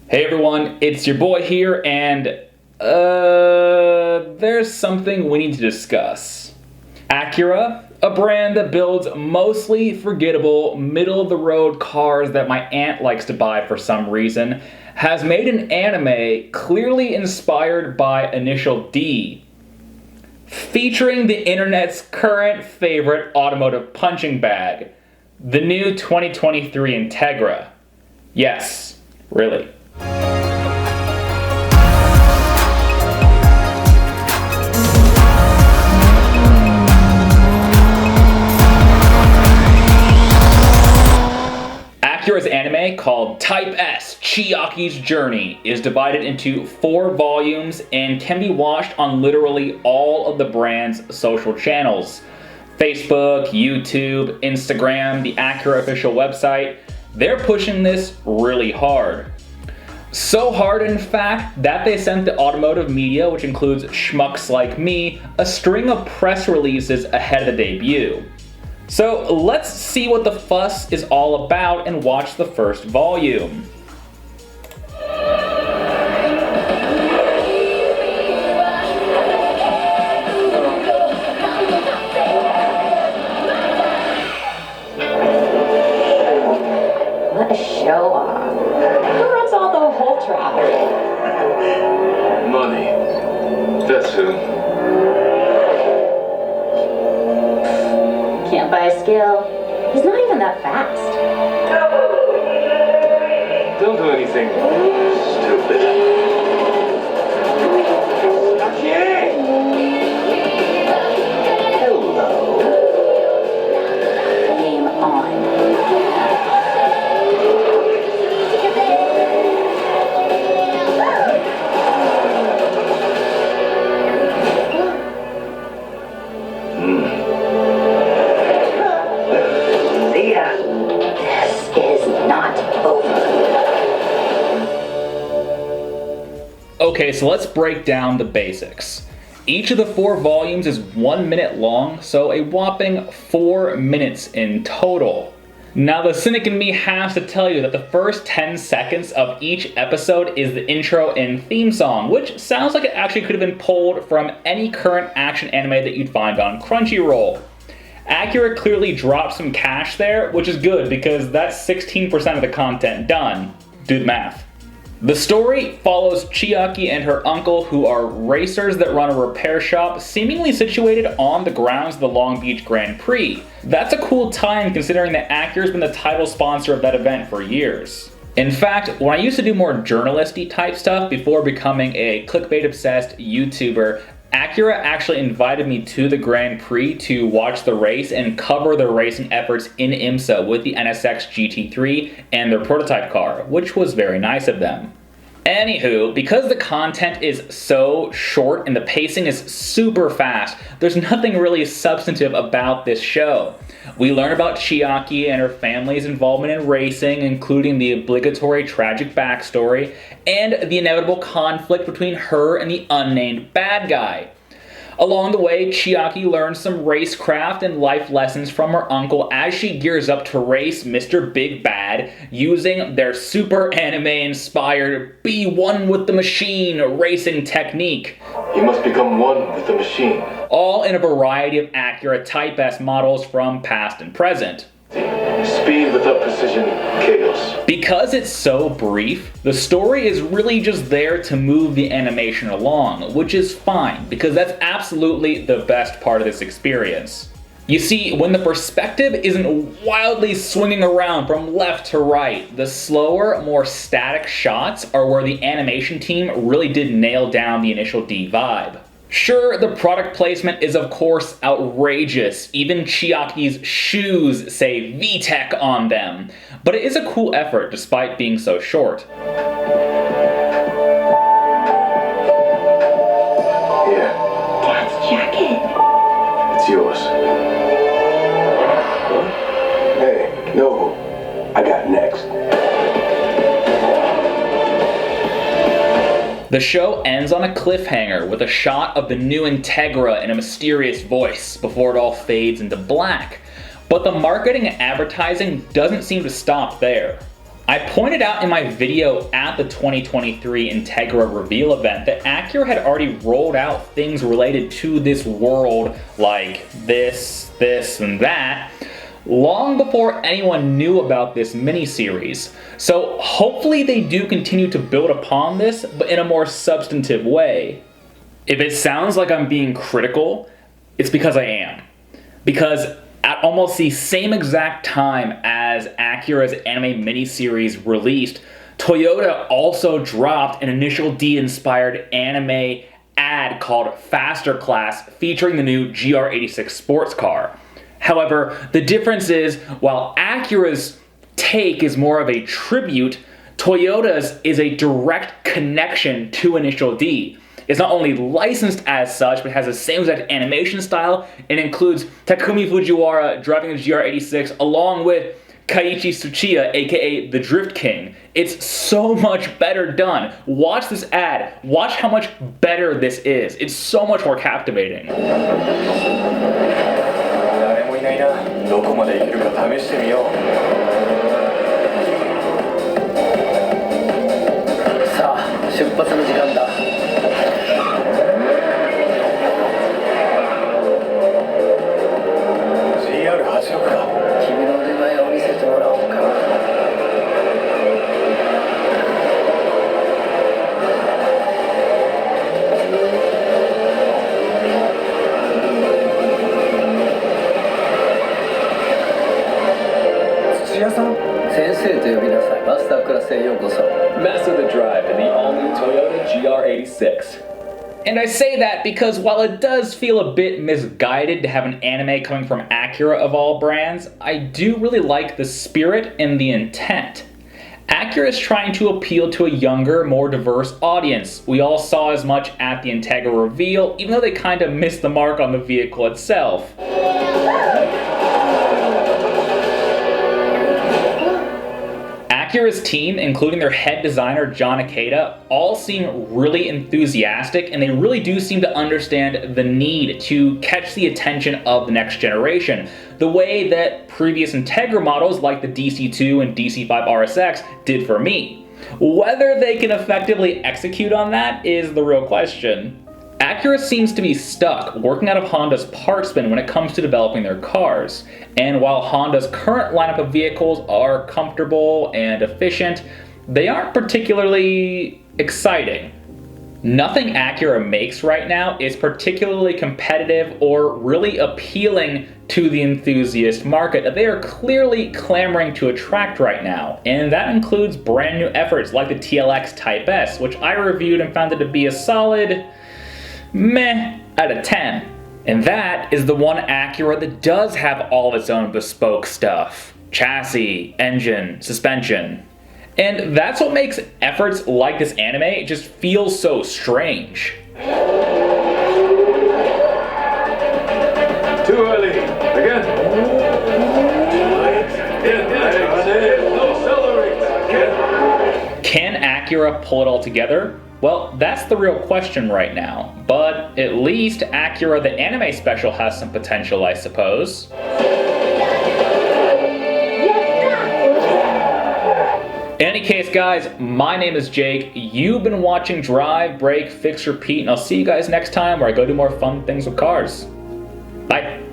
Hey everyone, it's your boy here, and there's something we need to discuss. Acura, a brand that builds mostly forgettable, middle-of-the-road cars that my aunt likes to buy for some reason, has made an anime clearly inspired by Initial D, featuring the internet's current favorite automotive punching bag, the new 2023 Integra. Yes, really. Acura's anime, called Type S Chiaki's Journey, is divided into 4 volumes and can be watched on literally all of the brand's social channels. Facebook, YouTube, Instagram, the Acura official website. They're pushing this really hard. So hard, in fact, that they sent the automotive media, which includes schmucks like me, a string of press releases ahead of the debut. So let's see what the fuss is all about and watch the first volume. What a show off. Who runs all the whole traffic? Money. That's who. Can't buy a skill. He's not even that fast. Don't do anything stupid. Chiaki! Hello. Game on. Okay, so let's break down the basics. Each of the 4 volumes is 1 minute long, so a whopping 4 minutes in total. Now, the cynic in me has to tell you that the first 10 seconds of each episode is the intro and theme song, which sounds like it actually could have been pulled from any current action anime that you'd find on Crunchyroll. Acura clearly dropped some cash there, which is good because that's 16% of the content done. Do the math. The story follows Chiaki and her uncle, who are racers that run a repair shop seemingly situated on the grounds of the Long Beach Grand Prix. That's a cool time considering that Acura's been the title sponsor of that event for years. In fact, when I used to do more journalisty type stuff before becoming a clickbait-obsessed YouTuber, Acura actually invited me to the Grand Prix to watch the race and cover their racing efforts in IMSA with the NSX GT3 and their prototype car, which was very nice of them. Anywho, because the content is so short and the pacing is super fast, there's nothing really substantive about this show. We learn about Chiaki and her family's involvement in racing, including the obligatory tragic backstory, and the inevitable conflict between her and the unnamed bad guy. Along the way, Chiaki learns some racecraft and life lessons from her uncle as she gears up to race Mr. Big Bad using their super anime-inspired Be One with the Machine racing technique. You must become one with the machine. All in a variety of Acura Type S models from past and present. Speed without precision, chaos. Because it's so brief, the story is really just there to move the animation along, which is fine, because that's absolutely the best part of this experience. You see, when the perspective isn't wildly swinging around from left to right, the slower, more static shots are where the animation team really did nail down the Initial D vibe. Sure, the product placement is of course outrageous. Even Chiaki's shoes say VTech on them. But it is a cool effort despite being so short. Here. Dad's jacket. It's yours. Hey, no. I got next. The show ends on a cliffhanger with a shot of the new Integra in a mysterious voice before it all fades into black. But the marketing and advertising doesn't seem to stop there. I pointed out in my video at the 2023 Integra reveal event that Acura had already rolled out things related to this world like this, and that long before anyone knew about this miniseries. So hopefully they do continue to build upon this, but in a more substantive way. If it sounds like I'm being critical, it's because I am. Because at almost the same exact time as Acura's anime miniseries released, Toyota also dropped an Initial D-inspired anime ad called Faster Class featuring the new GR86 sports car. However, the difference is, while Acura's take is more of a tribute, Toyota's is a direct connection to Initial D. It's not only licensed as such, but has the same exact animation style, and includes Takumi Fujiwara driving the GR86 along with Keiichi Tsuchiya, aka the Drift King. It's so much better done. Watch this ad. Watch how much better this is. It's so much more captivating. どこまでいけるか試してみよう。さあ、出発の時間だ。GR 走ろうか。君の腕前を見せてもらおうか。Master the drive in the all-new Toyota GR86. And I say that because while it does feel a bit misguided to have an anime coming from Acura of all brands, I do really like the spirit and the intent. Acura is trying to appeal to a younger, more diverse audience. We all saw as much at the Integra reveal, even though they kind of missed the mark on the vehicle itself. Acura's team, including their head designer John Ikeda, all seem really enthusiastic, and they really do seem to understand the need to catch the attention of the next generation, the way that previous Integra models like the DC2 and DC5 RSX did for me. Whether they can effectively execute on that is the real question. Acura seems to be stuck working out of Honda's parts bin when it comes to developing their cars. And while Honda's current lineup of vehicles are comfortable and efficient, they aren't particularly exciting. Nothing Acura makes right now is particularly competitive or really appealing to the enthusiast market that they are clearly clamoring to attract right now. And that includes brand new efforts like the TLX Type S, which I reviewed and found it to be a solid meh out of 10. And that is the one Acura that does have all of its own bespoke stuff. Chassis, engine, suspension. And that's what makes efforts like this anime just feel so strange. Too early. Again. Can Acura pull it all together? Well, that's the real question right now. But at least Acura the Anime Special has some potential, I suppose. In any case, guys, my name is Jake. You've been watching Drive, Brake, Fix, Repeat, and I'll see you guys next time where I go do more fun things with cars. Bye.